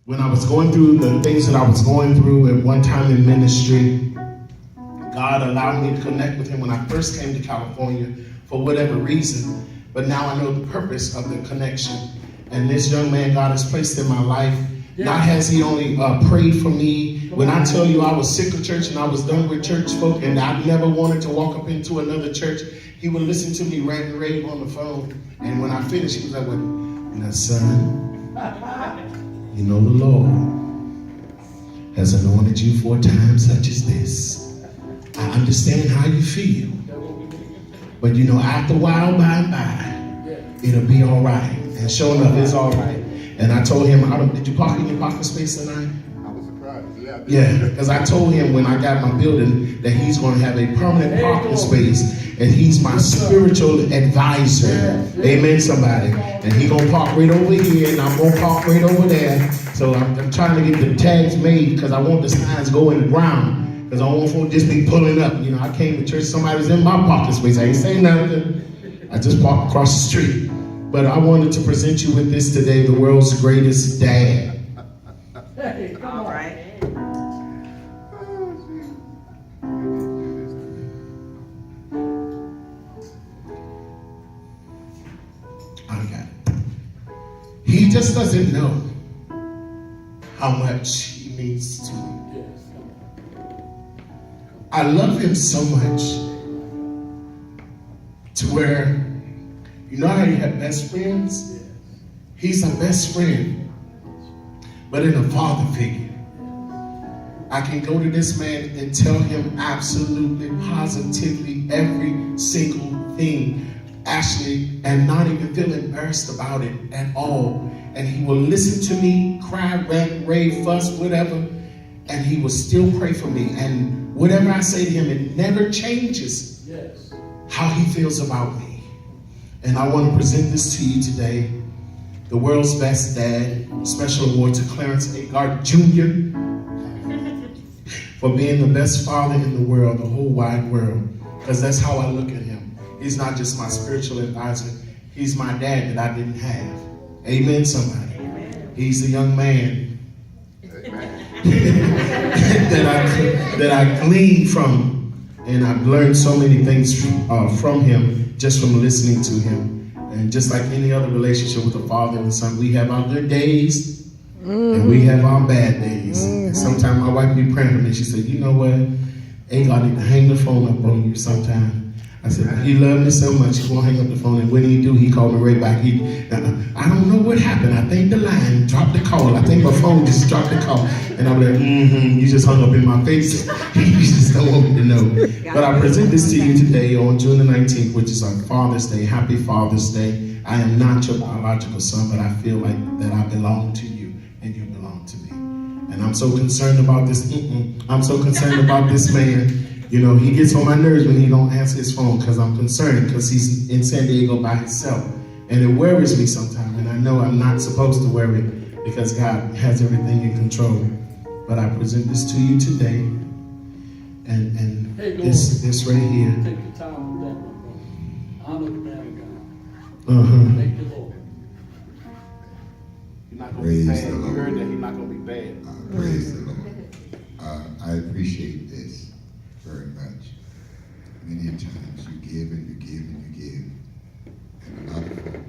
when I was going through the things that I was going through at one time in ministry, God allowed me to connect with him when I first came to California for whatever reason. But now I know the purpose of the connection. And this young man God has placed in my life, not has he only prayed for me. When I tell you I was sick of church and I was done with church folk and I never wanted to walk up into another church, he would listen to me rant and rave on the phone. And when I finished, he was like, well, now son, you know the Lord has anointed you for a time such as this. I understand how you feel. But you know, after a while, by and by, it'll be all right. And sure enough, it's all right. And I told him, did you park in your parking space tonight? I was surprised. Yeah, because I told him when I got my building that he's going to have a permanent parking space, and he's my spiritual advisor. Amen, somebody. And he's going to park right over here, and I'm going to park right over there. So I'm trying to get the tags made because I want the signs going brown. Because I don't want folks just be pulling up. You know, I came to church, somebody was in my parking space. I ain't saying nothing. I just parked across the street. But I wanted to present you with this today, the world's greatest dad. Hey, come on. All right. Okay. He just doesn't know how much he means to me. Yes, come on. I love him so much to where, you know how you have best friends? Yes. He's a best friend, but in a father figure. I can go to this man and tell him absolutely, positively every single thing, actually, and not even feel embarrassed about it at all. And he will listen to me, cry, rant, rave, fuss, whatever, and he will still pray for me. And whatever I say to him, it never changes Yes. how he feels about me. And I want to present this to you today. The world's best dad. Special award to Clarence A. Gard Jr. for being the best father in the world, the whole wide world. Because that's how I look at him. He's not just my spiritual advisor. He's my dad that I didn't have. Amen, somebody. Amen. He's the young man that I gleaned from. And I've learned so many things from him just from listening to him. And just like any other relationship with a father and son, we have our good days and we have our bad days. And sometimes my wife be praying for me. She said, you know what? I need to hang the phone up on you sometime. I said, he loved me so much, he won't hang up the phone. And when he do, he called me right back. I don't know what happened. I think the line dropped the call. I think my phone just dropped the call. And I'm like, you just hung up in my face. You just don't want me to know. But I present this to you today on June the 19th, which is on Father's Day. Happy Father's Day. I am not your biological son, but I feel like that I belong to you and you belong to me. And I'm so concerned about this. I'm so concerned about this man. You know, he gets on my nerves when he don't answer his phone because I'm concerned because he's in San Diego by himself. And it worries me sometimes. And I know I'm not supposed to worry because God has everything in control. But I present this to you today. And Hey, this right here. Take your time with that one, brother. Honor the man of God. Thank the Lord. You're not going to be Praise bad. the You Lord. heard that he's not going to be bad. Praise the Lord. I appreciate this very much. Many times you give and you give and you give. And a lot of folk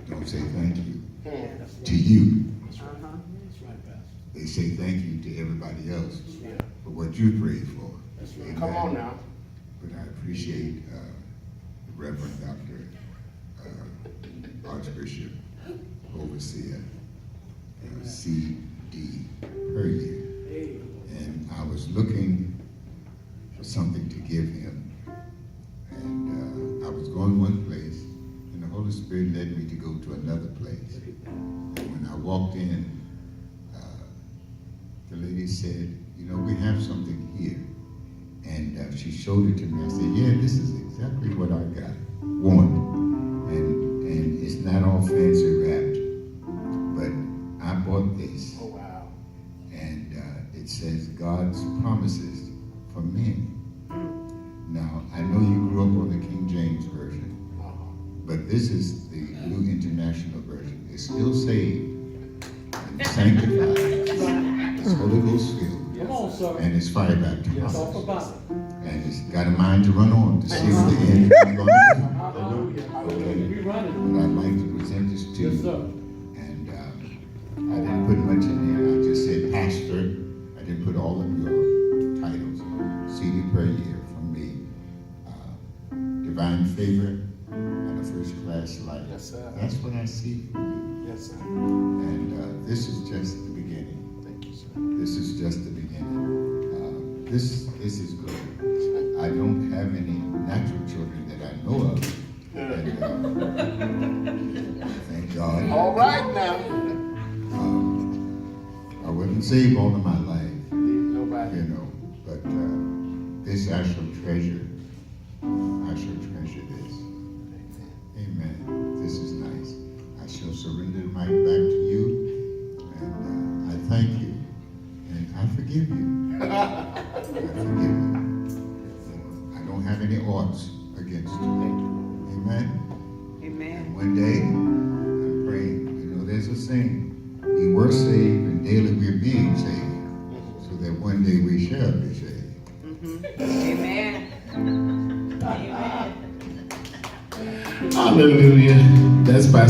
don't say thank you to you. That's right, Pastor. They say thank you to everybody else Yeah. for what you prayed for. That's right. Amen. Come on now. But I appreciate the Reverend Dr. Archbishop Overseer C.D. Puryear. Hey, And I was looking for something to give him. And I was going one place, and the Holy Spirit led me to go to another place. And when I walked in, the lady said, you know, we have something here. And she showed it to me. I said, yeah, this is exactly what I want. And it's not all fancy wrapped, but I bought this. Oh, wow. And it says God's promises for men. Now, I know you grew up on the King James Version, but this is the New International Version. It's still saved. And sanctified, it's Holy Ghost filled, Come on, sir. and it's fire baptized. Talk about it. And it's got a mind to run on to see what the end is going to be. Hallelujah. Okay. We running. But I'd like to present this to Yes, you. sir. And I didn't put much in there. I just said pastor. I didn't put all of your titles. CD per year from me. Divine favor and a first class life. Yes, sir. That's what I see from you. Yes, sir. And this is just the beginning. Thank you, sir. This is just the beginning. This is good. I don't have any natural children that I know of. And, thank God. All right now. I wasn't saved all of my life, Leave nobody. you know, but this I shall treasure. I shall treasure this. Amen. This is nice. I shall surrender the mic back to you, and I thank you, and I forgive you. I forgive you. I don't have any oughts against you. Thank you. Amen. Amen. One day, I'm praying. You know, there's a saying: we were saved, and daily we're being saved, so that one day we shall be saved. Amen. Amen. Hallelujah. That's Pastor.